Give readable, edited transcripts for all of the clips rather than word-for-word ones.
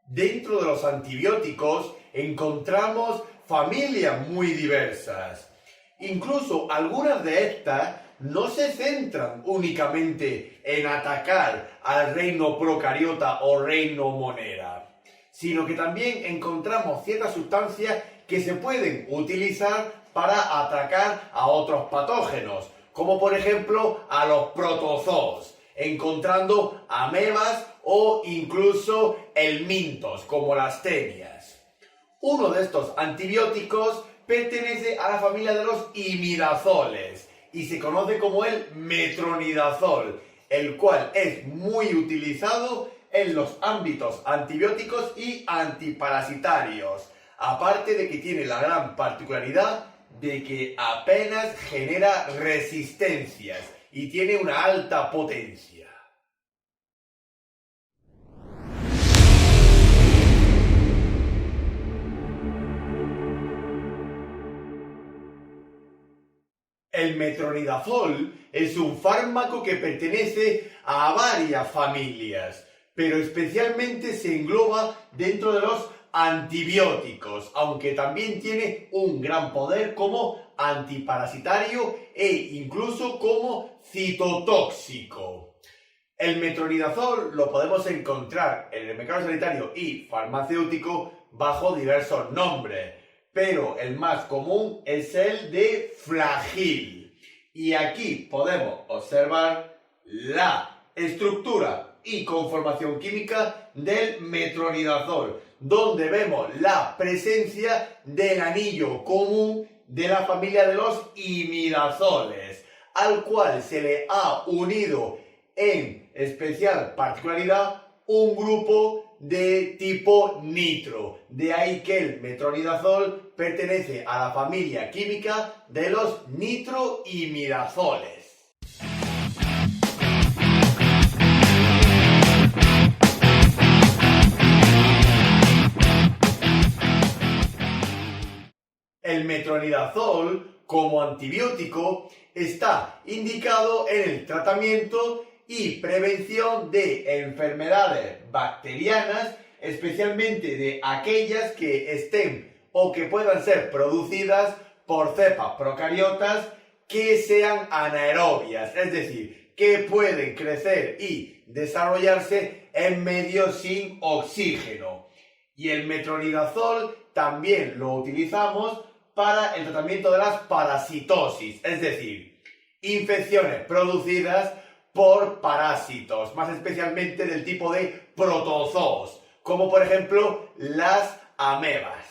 Dentro de los antibióticos encontramos familias muy diversas. Incluso algunas de estas no se centran únicamente en atacar al reino procariota o reino monera, sino que también encontramos ciertas sustancias que se pueden utilizar para atacar a otros patógenos, como por ejemplo a los protozoos, encontrando amebas o incluso helmintos, como las tenias. Uno de estos antibióticos pertenece a la familia de los imidazoles y se conoce como el metronidazol, el cual es muy utilizado en los ámbitos antibióticos y antiparasitarios, aparte de que tiene la gran particularidad de que apenas genera resistencias y tiene una alta potencia. El metronidazol es un fármaco que pertenece a varias familias, pero especialmente se engloba dentro de los antibióticos, aunque también tiene un gran poder como antiparasitario e incluso como citotóxico. El metronidazol lo podemos encontrar en el mercado sanitario y farmacéutico bajo diversos nombres, pero el más común es el de Flagyl. Y aquí podemos observar la estructura y conformación química del metronidazol, donde vemos la presencia del anillo común de la familia de los imidazoles, al cual se le ha unido en especial particularidad un grupo de tipo nitro. De ahí que el metronidazol pertenece a la familia química de los nitroimidazoles. El metronidazol, como antibiótico, está indicado en el tratamiento y prevención de enfermedades bacterianas, especialmente de aquellas que estén o que puedan ser producidas por cepas procariotas que sean anaerobias, es decir, que pueden crecer y desarrollarse en medios sin oxígeno. Y el metronidazol también lo utilizamos para el tratamiento de las parasitosis, es decir, infecciones producidas por parásitos, más especialmente del tipo de protozoos, como por ejemplo las amebas.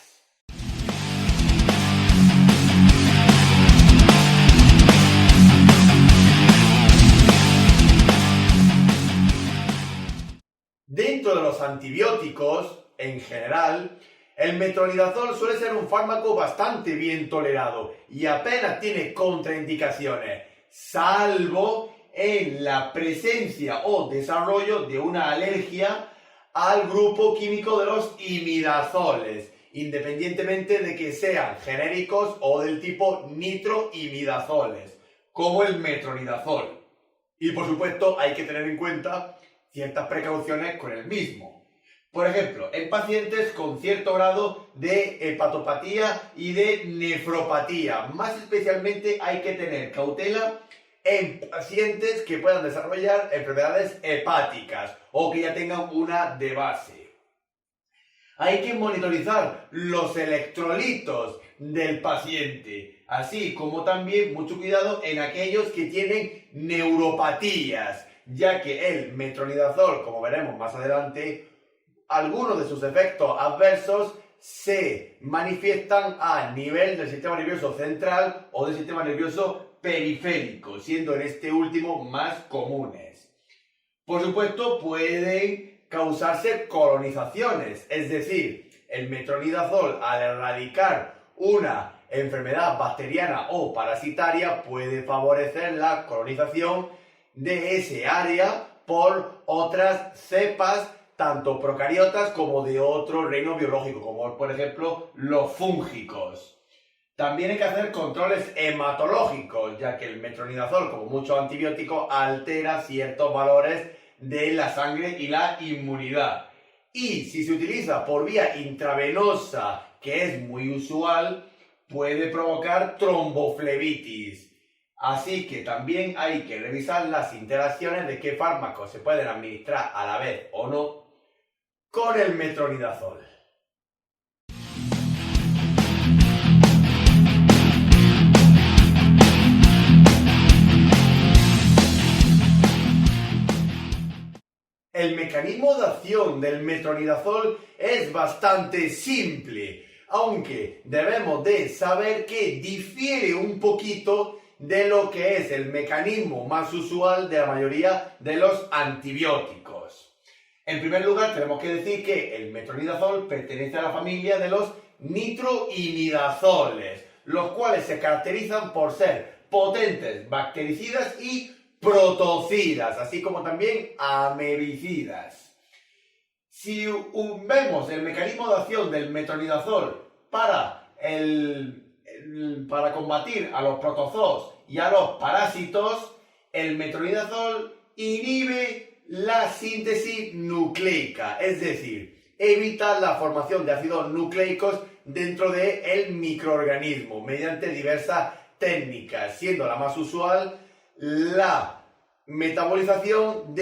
Dentro de los antibióticos, en general, el metronidazol suele ser un fármaco bastante bien tolerado y apenas tiene contraindicaciones, salvo en la presencia o desarrollo de una alergia al grupo químico de los imidazoles, independientemente de que sean genéricos o del tipo nitroimidazoles, como el metronidazol. Y por supuesto hay que tener en cuenta ciertas precauciones con el mismo. Por ejemplo, en pacientes con cierto grado de hepatopatía y de nefropatía. Más especialmente hay que tener cautela en pacientes que puedan desarrollar enfermedades hepáticas o que ya tengan una de base. Hay que monitorizar los electrolitos del paciente, así como también mucho cuidado en aquellos que tienen neuropatías, ya que el metronidazol, como veremos más adelante, algunos de sus efectos adversos se manifiestan a nivel del sistema nervioso central o del sistema nervioso periférico, siendo en este último más comunes. Por supuesto, pueden causarse colonizaciones, es decir, el metronidazol al erradicar una enfermedad bacteriana o parasitaria puede favorecer la colonización de ese área por otras cepas tanto procariotas como de otro reino biológico, como por ejemplo los fúngicos. También hay que hacer controles hematológicos, ya que el metronidazol, como muchos antibióticos, altera ciertos valores de la sangre y la inmunidad. Y si se utiliza por vía intravenosa, que es muy usual, puede provocar tromboflebitis. Así que también hay que revisar las interacciones de qué fármacos se pueden administrar a la vez o no con el metronidazol. El mecanismo de acción del metronidazol es bastante simple, aunque debemos de saber que difiere un poquito de lo que es el mecanismo más usual de la mayoría de los antibióticos. En primer lugar, tenemos que decir que el metronidazol pertenece a la familia de los nitroimidazoles, los cuales se caracterizan por ser potentes bactericidas y protocidas, así como también amebicidas. Si vemos el mecanismo de acción del metronidazol para combatir a los protozoos y a los parásitos, el metronidazol inhibe la síntesis nucleica, es decir, evita la formación de ácidos nucleicos dentro del microorganismo mediante diversas técnicas, siendo la más usual la metabolización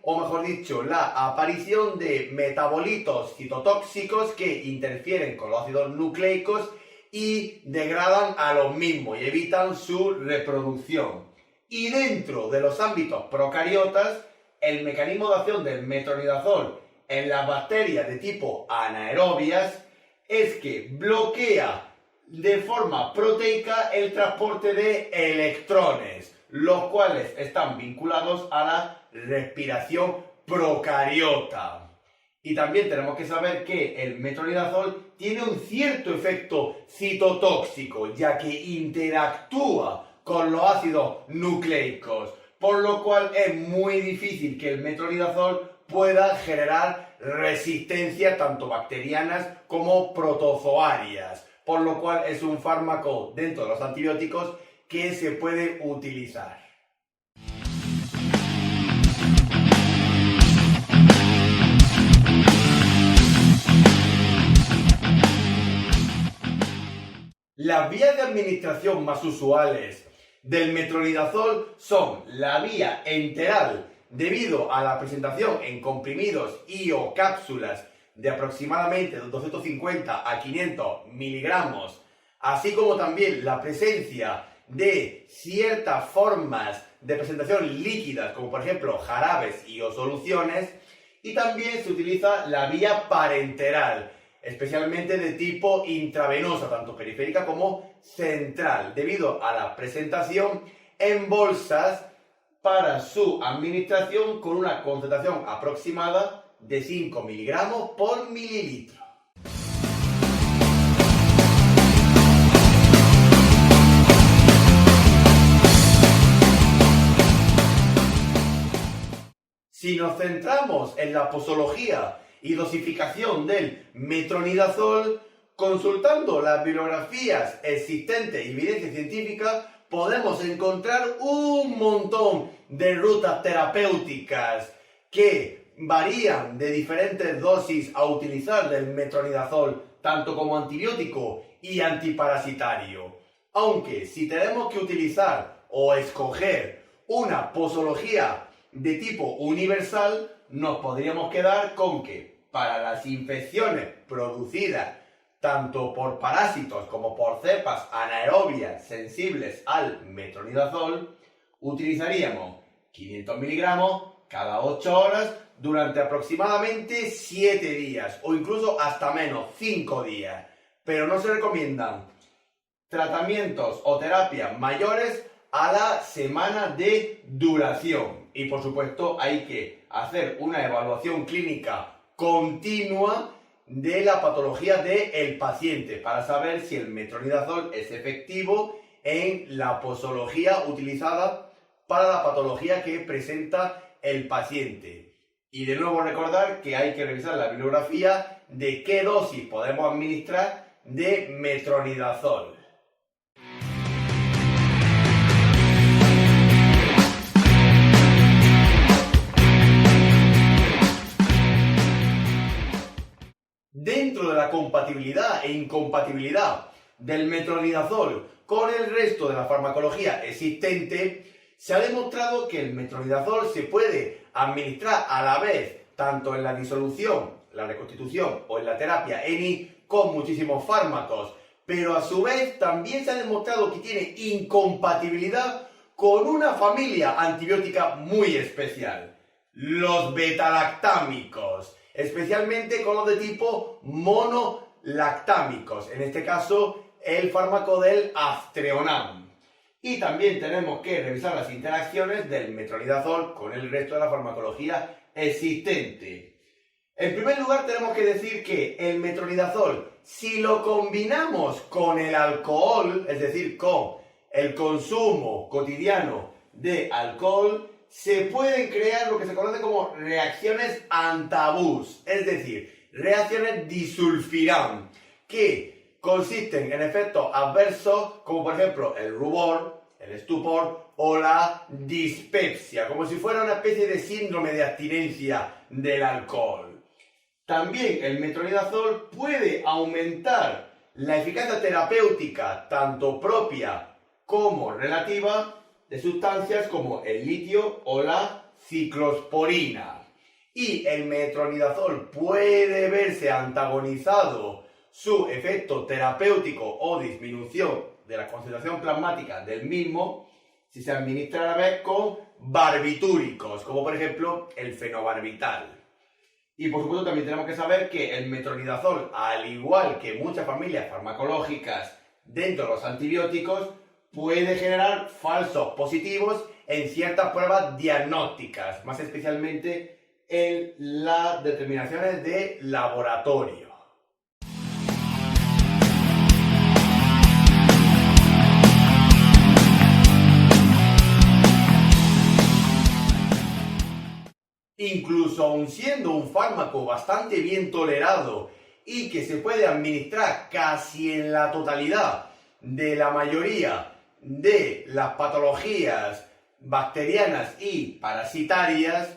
o mejor dicho, la aparición de metabolitos citotóxicos que interfieren con los ácidos nucleicos y degradan a los mismos y evitan su reproducción. Y dentro de los ámbitos procariotas, el mecanismo de acción del metronidazol en las bacterias de tipo anaerobias es que bloquea de forma proteica el transporte de electrones, los cuales están vinculados a la respiración procariota. Y también tenemos que saber que el metronidazol tiene un cierto efecto citotóxico, ya que interactúa con los ácidos nucleicos, por lo cual es muy difícil que el metronidazol pueda generar resistencias tanto bacterianas como protozoarias, por lo cual es un fármaco dentro de los antibióticos que se puede utilizar. Las vías de administración más usuales del metronidazol son la vía enteral, debido a la presentación en comprimidos y o cápsulas de aproximadamente 250 a 500 miligramos, así como también la presencia de ciertas formas de presentación líquidas, como por ejemplo jarabes y o soluciones, y también se utiliza la vía parenteral, especialmente de tipo intravenosa, tanto periférica como central, debido a la presentación en bolsas para su administración con una concentración aproximada de 5 miligramos por mililitro. Si nos centramos en la posología y dosificación del metronidazol, consultando las bibliografías existentes y evidencia científica, podemos encontrar un montón de rutas terapéuticas que varían de diferentes dosis a utilizar del metronidazol, tanto como antibiótico y antiparasitario. Aunque si tenemos que utilizar o escoger una posología de tipo universal, nos podríamos quedar con que para las infecciones producidas tanto por parásitos como por cepas anaerobias sensibles al metronidazol, utilizaríamos 500 miligramos cada 8 horas durante aproximadamente 7 días o incluso hasta menos, 5 días. Pero no se recomiendan tratamientos o terapias mayores a la semana de duración. Y por supuesto hay que hacer una evaluación clínica continua de la patología del paciente para saber si el metronidazol es efectivo en la posología utilizada para la patología que presenta el paciente. Y de nuevo recordar que hay que revisar la bibliografía de qué dosis podemos administrar de metronidazol. Dentro de la compatibilidad e incompatibilidad del metronidazol con el resto de la farmacología existente, se ha demostrado que el metronidazol se puede administrar a la vez tanto en la disolución, la reconstitución o en la terapia ENI con muchísimos fármacos, pero a su vez también se ha demostrado que tiene incompatibilidad con una familia antibiótica muy especial, los betalactámicos, especialmente con los de tipo monolactámicos, en este caso el fármaco del Aztreonam. Y también tenemos que revisar las interacciones del metronidazol con el resto de la farmacología existente. En primer lugar, tenemos que decir que el metronidazol, si lo combinamos con el alcohol, es decir, con el consumo cotidiano de alcohol, se pueden crear lo que se conoce como reacciones antabús, es decir, reacciones disulfiram, que consisten en efectos adversos como por ejemplo el rubor, el estupor o la dispepsia, como si fuera una especie de síndrome de abstinencia del alcohol. También el metronidazol puede aumentar la eficacia terapéutica, tanto propia como relativa, de sustancias como el litio o la ciclosporina. Y el metronidazol puede verse antagonizado su efecto terapéutico o disminución de la concentración plasmática del mismo si se administra a la vez con barbitúricos, como por ejemplo el fenobarbital. Y por supuesto también tenemos que saber que el metronidazol, al igual que muchas familias farmacológicas dentro de los antibióticos, puede generar falsos positivos en ciertas pruebas diagnósticas, más especialmente en las determinaciones de laboratorio. Incluso aun siendo un fármaco bastante bien tolerado y que se puede administrar casi en la totalidad de la mayoría de las patologías bacterianas y parasitarias,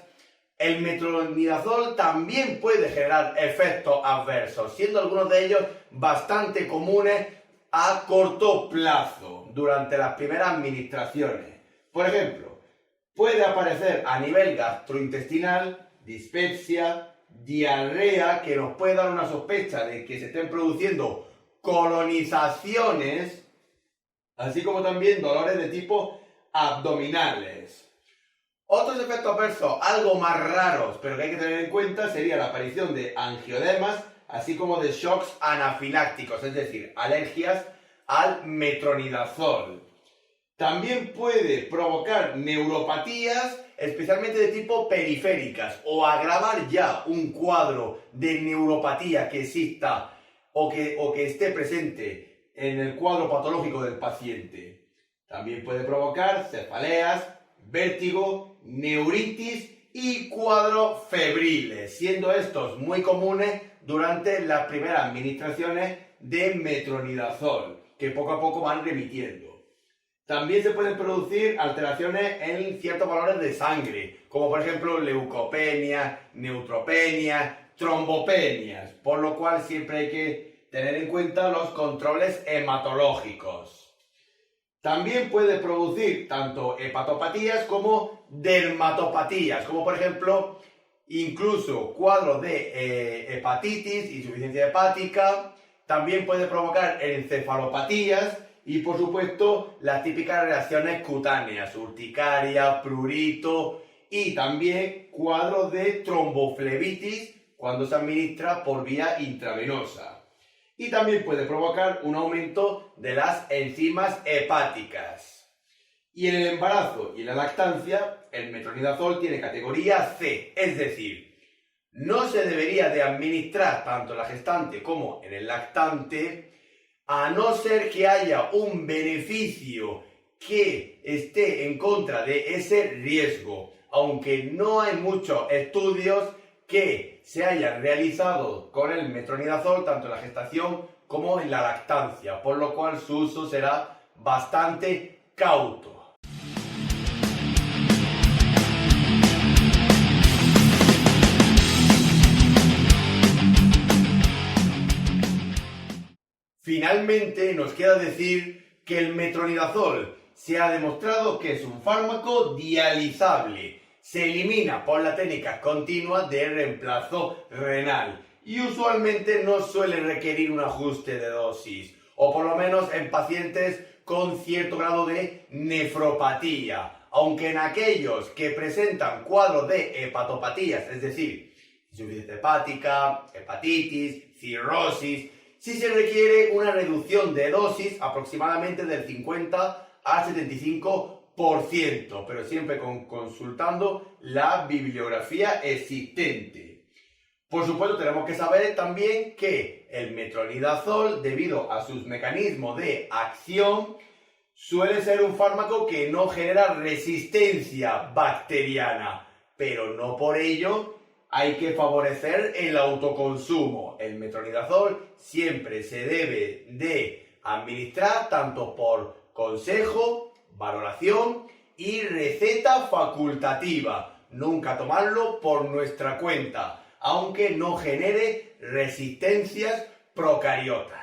el metronidazol también puede generar efectos adversos, siendo algunos de ellos bastante comunes a corto plazo durante las primeras administraciones. Por ejemplo, puede aparecer a nivel gastrointestinal dispepsia, diarrea, que nos puede dar una sospecha de que se estén produciendo colonizaciones, así como también dolores de tipo abdominales. Otros efectos adversos algo más raros, pero que hay que tener en cuenta, sería la aparición de angioedemas, así como de shocks anafilácticos, es decir, alergias al metronidazol. También puede provocar neuropatías, especialmente de tipo periféricas, o agravar ya un cuadro de neuropatía que exista o que esté presente en el cuadro patológico del paciente. También puede provocar cefaleas, vértigo, neuritis y cuadros febriles, siendo estos muy comunes durante las primeras administraciones de metronidazol, que poco a poco van remitiendo. También se pueden producir alteraciones en ciertos valores de sangre, como por ejemplo leucopenia, neutropenia, trombopenias, por lo cual siempre hay que tener en cuenta los controles hematológicos. También puede producir tanto hepatopatías como dermatopatías, como por ejemplo incluso cuadros de hepatitis, insuficiencia hepática. También puede provocar encefalopatías y por supuesto las típicas reacciones cutáneas, urticaria, prurito y también cuadros de tromboflebitis cuando se administra por vía intravenosa. Y también puede provocar un aumento de las enzimas hepáticas. Y en el embarazo y en la lactancia, el metronidazol tiene categoría C, es decir, no se debería de administrar tanto en la gestante como en el lactante, a no ser que haya un beneficio que esté en contra de ese riesgo, aunque no hay muchos estudios que se hayan realizado con el metronidazol tanto en la gestación como en la lactancia, por lo cual su uso será bastante cauto. Finalmente, nos queda decir que el metronidazol se ha demostrado que es un fármaco dializable. Se elimina por la técnica continua de reemplazo renal y usualmente no suele requerir un ajuste de dosis, o por lo menos en pacientes con cierto grado de nefropatía, aunque en aquellos que presentan cuadros de hepatopatías, es decir, insuficiencia hepática, hepatitis, cirrosis, sí se requiere una reducción de dosis aproximadamente del 50 al 75%, pero siempre consultando la bibliografía existente. Por supuesto, tenemos que saber también que el metronidazol, debido a sus mecanismos de acción, suele ser un fármaco que no genera resistencia bacteriana, pero no por ello hay que favorecer el autoconsumo. El metronidazol siempre se debe de administrar tanto por consejo, valoración y receta facultativa. Nunca tomarlo por nuestra cuenta, aunque no genere resistencias procariotas.